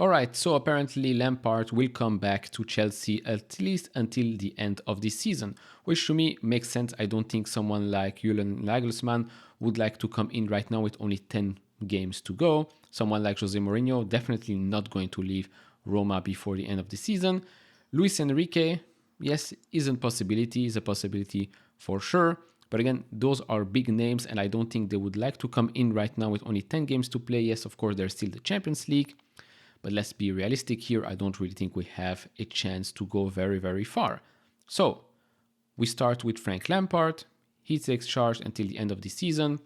Alright, so apparently Lampard will come back to Chelsea at least until the end of this season, which to me makes sense. I don't think someone like Julian Nagelsmann would like to come in right now with only 10 games to go. Someone like Jose Mourinho definitely not going to leave Roma before the end of the season. Luis Enrique, yes, is a possibility for sure. But again, those are big names and I don't think they would like to come in right now with only 10 games to play. Yes, of course, there's still the Champions League. But let's be realistic here. I don't really think we have a chance to go very, very far. So we start with Frank Lampard. He takes charge until the end of the season.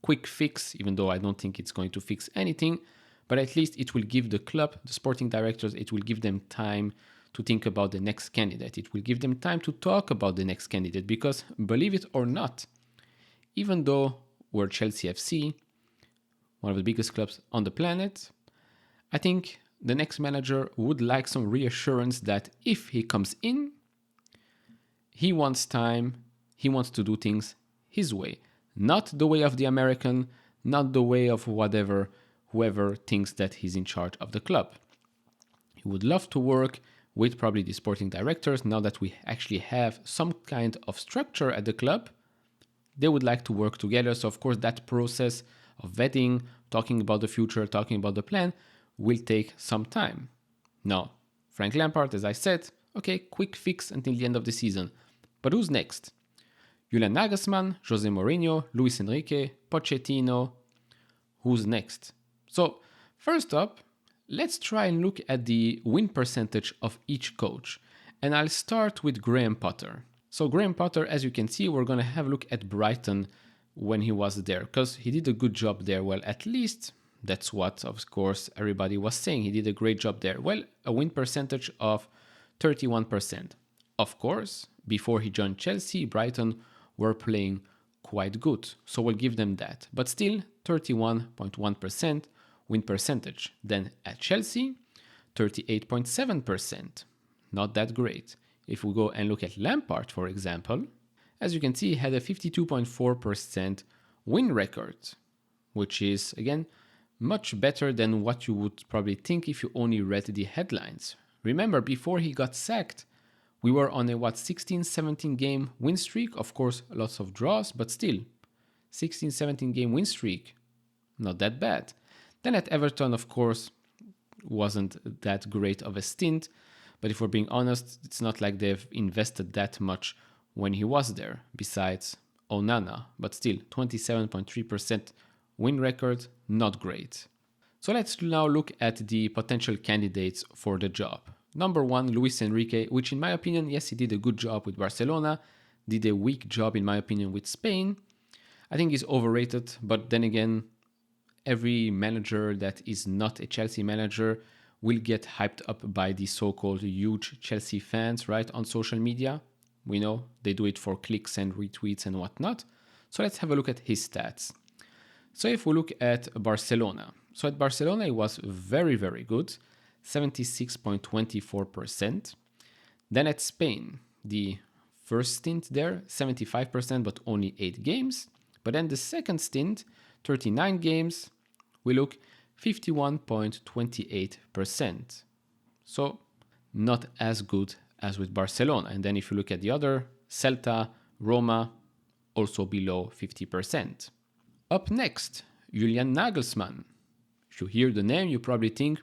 Quick fix, even though I don't think it's going to fix anything. But at least it will give the club, the sporting directors, it will give them time to think about the next candidate. It will give them time to talk about the next candidate. Because believe it or not, even though we're Chelsea FC, one of the biggest clubs on the planet, I think the next manager would like some reassurance that if he comes in, he wants time, he wants to do things his way. Not the way of the American, not the way of whoever thinks that he's in charge of the club. He would love to work with probably the sporting directors. Now that we actually have some kind of structure at the club, they would like to work together. So of course that process of vetting, talking about the future, talking about the plan, will take some time. Now, Frank Lampard, as I said, okay, quick fix until the end of the season. But who's next? Julian Nagelsmann, Jose Mourinho, Luis Enrique, Pochettino. Who's next? So, first up, let's try and look at the win percentage of each coach. And I'll start with Graham Potter. So Graham Potter, as you can see, we're going to have a look at Brighton when he was there, because he did a good job there. Well, at least that's what, of course, everybody was saying. He did a great job there. Well, a win percentage of 31%. Of course, before he joined Chelsea, Brighton were playing quite good. So we'll give them that. But still, 31.1% win percentage. Then at Chelsea, 38.7%. Not that great. If we go and look at Lampard, for example, as you can see, he had a 52.4% win record, which is, again, much better than what you would probably think if you only read the headlines. Remember, before he got sacked, we were on a 16-17 game win streak. Of course, lots of draws, but still, 16-17 game win streak, not that bad. Then at Everton, of course, wasn't that great of a stint. But if we're being honest, it's not like they've invested that much when he was there, besides Onana. But still, 27.3% win record, not great. So let's now look at the potential candidates for the job. Number one, Luis Enrique, which in my opinion, yes, he did a good job with Barcelona, did a weak job in my opinion with Spain. I think he's overrated, but then again, every manager that is not a Chelsea manager will get hyped up by the so-called huge Chelsea fans, right, on social media. We know they do it for clicks and retweets and whatnot. So let's have a look at his stats. So if we look at Barcelona, so at Barcelona, it was very, very good, 76.24%. Then at Spain, the first stint there, 75%, but only 8 games. But then the second stint, 39 games, we look 51.28%. So not as good as with Barcelona. And then if you look at the other, Celta, Roma, also below 50%. Up next, Julian Nagelsmann. If you hear the name, you probably think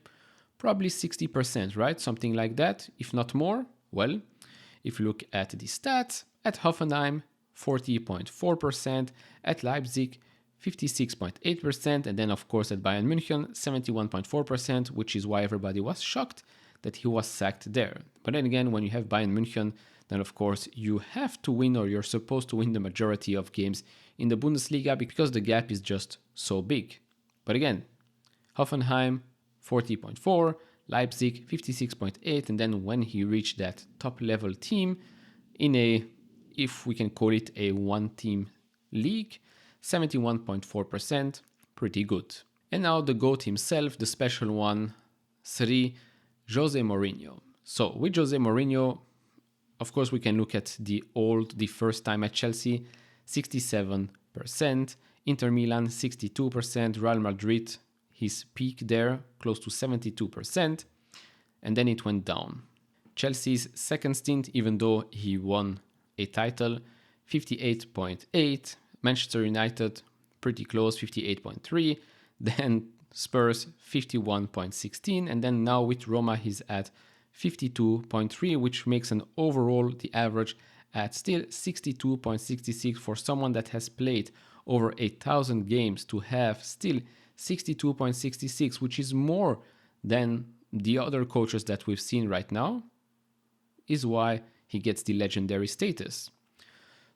probably 60%, right? Something like that, if not more. Well, if you look at the stats, at Hoffenheim, 40.4%, at Leipzig, 56.8%, and then of course at Bayern München, 71.4%, which is why everybody was shocked that he was sacked there. But then again, when you have Bayern München, then of course you have to win, or you're supposed to win, the majority of games in the Bundesliga because the gap is just so big. But again, Hoffenheim 40.4, Leipzig 56.8, and then when he reached that top level team in a, if we can call it a one-team league, 71.4%, pretty good. And now the GOAT himself, the special one, Sri Jose Mourinho. So with Jose Mourinho, of course, we can look at the first time at Chelsea, 67%, Inter Milan, 62%, Real Madrid, his peak there, close to 72%, and then it went down. Chelsea's second stint, even though he won a title, 58.8. Manchester United, pretty close, 58.3. Then Spurs, 51.16. And then now with Roma, he's at 52.3, which makes an overall, the average, at still 62.66 for someone that has played over 8,000 games to have still 62.66, which is more than the other coaches that we've seen right now, is why he gets the legendary status.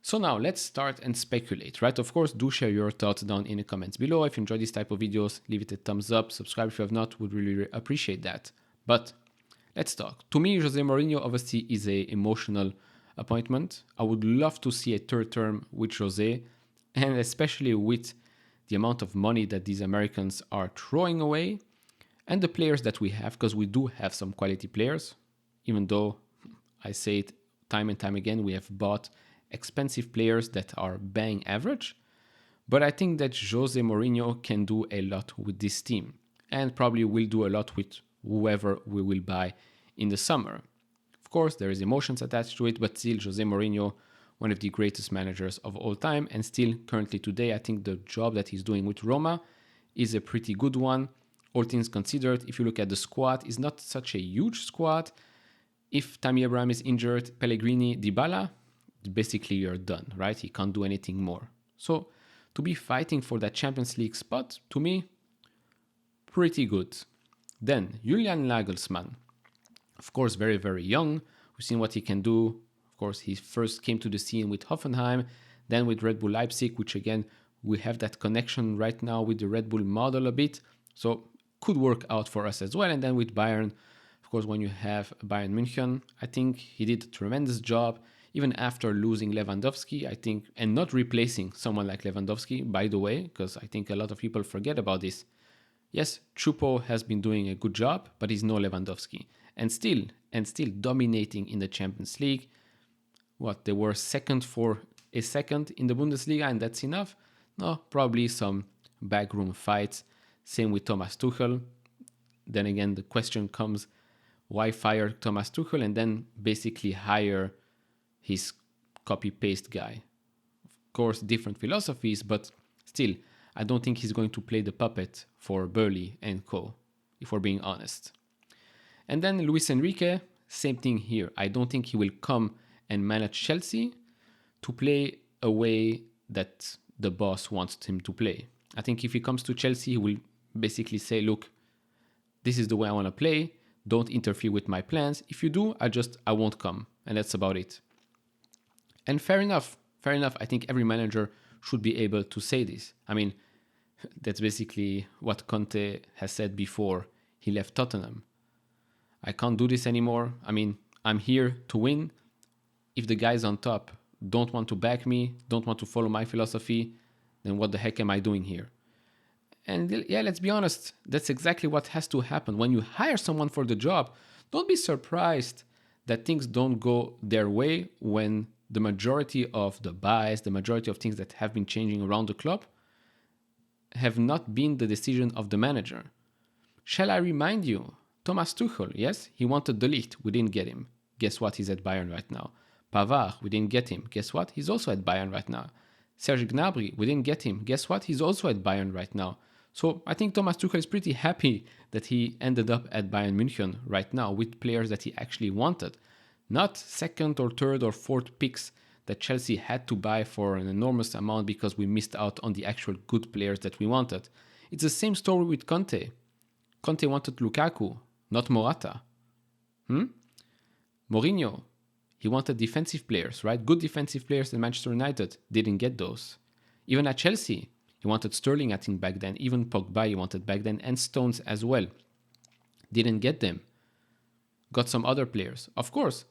So now let's start and speculate, right? Of course, do share your thoughts down in the comments below. If you enjoy this type of videos, leave it a thumbs up, subscribe if you have not, would really appreciate that. But let's talk. To me, Jose Mourinho obviously is an emotional appointment. I would love to see a third term with Jose, and especially with the amount of money that these Americans are throwing away and the players that we have, because we do have some quality players, even though I say it time and time again, we have bought expensive players that are bang average. But I think that Jose Mourinho can do a lot with this team and probably will do a lot with whoever we will buy in the summer. Of course, there is emotions attached to it, but still Jose Mourinho, one of the greatest managers of all time, and still currently today, I think the job that he's doing with Roma is a pretty good one. All things considered, if you look at the squad, it's not such a huge squad. If Tammy Abraham is injured, Pellegrini, Dybala, basically you're done, right? He can't do anything more. So to be fighting for that Champions League spot, to me, pretty good. Then Julian Nagelsmann, of course, very, very young. We've seen what he can do. Of course, he first came to the scene with Hoffenheim, then with Red Bull Leipzig, which again, we have that connection right now with the Red Bull model a bit. So could work out for us as well. And then with Bayern, of course, when you have Bayern München, I think he did a tremendous job, even after losing Lewandowski, I think, and not replacing someone like Lewandowski, by the way, because I think a lot of people forget about this. Yes, Choupo has been doing a good job, but he's no Lewandowski. And still dominating in the Champions League. What, they were second for a second in the Bundesliga, and that's enough? No, probably some backroom fights. Same with Thomas Tuchel. Then again, the question comes, why fire Thomas Tuchel and then basically hire his copy-paste guy? Of course, different philosophies, but still, I don't think he's going to play the puppet for Burley and co, if we're being honest. And then Luis Enrique, same thing here. I don't think he will come and manage Chelsea to play a way that the boss wants him to play. I think if he comes to Chelsea, he will basically say, look, this is the way I want to play. Don't interfere with my plans. If you do, I won't come. And that's about it. And fair enough. I think every manager should be able to say this. I mean, that's basically what Conte has said before he left Tottenham. I can't do this anymore. I mean, I'm here to win. If the guys on top don't want to back me, don't want to follow my philosophy, then what the heck am I doing here? And yeah, let's be honest, that's exactly what has to happen. When you hire someone for the job, don't be surprised that things don't go their way when the majority of the buys, the majority of things that have been changing around the club have not been the decision of the manager. Shall I remind you? Thomas Tuchel, yes, he wanted De Ligt, we didn't get him. Guess what? He's at Bayern right now. Pavard, we didn't get him. Guess what? He's also at Bayern right now. Serge Gnabry, we didn't get him. Guess what? He's also at Bayern right now. So I think Thomas Tuchel is pretty happy that he ended up at Bayern München right now with players that he actually wanted. Not second or third or fourth picks that Chelsea had to buy for an enormous amount because we missed out on the actual good players that we wanted. It's the same story with Conte. Conte wanted Lukaku, not Morata. Mourinho, he wanted defensive players, right? Good defensive players in Manchester United. Didn't get those. Even at Chelsea, he wanted Sterling, I think, back then. Even Pogba he wanted back then, and Stones as well. Didn't get them. Got some other players. Of course,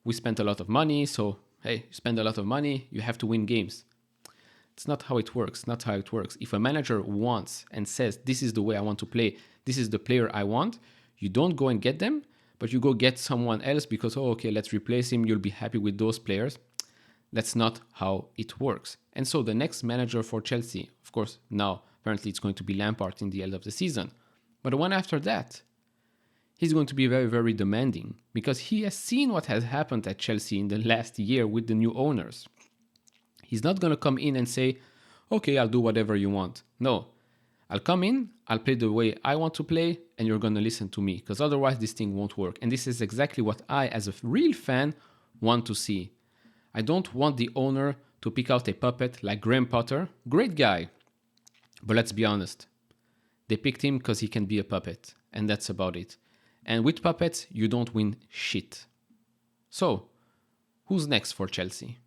we spent a lot of money, so hey, you spend a lot of money, you have to win games. It's not how it works, not how it works. If a manager wants and says, this is the way I want to play, this is the player I want, you don't go and get them, but you go get someone else because, oh, okay, let's replace him, you'll be happy with those players. That's not how it works. And so the next manager for Chelsea, of course, now apparently it's going to be Lampard in the end of the season. But the one after that, he's going to be very, very demanding because he has seen what has happened at Chelsea in the last year with the new owners. He's not going to come in and say, okay, I'll do whatever you want. No, I'll come in, I'll play the way I want to play, and you're going to listen to me because otherwise this thing won't work. And this is exactly what I, as a real fan, want to see. I don't want the owner to pick out a puppet like Graham Potter. Great guy. But let's be honest. They picked him because he can be a puppet. And that's about it. And with puppets, you don't win shit. So, who's next for Chelsea?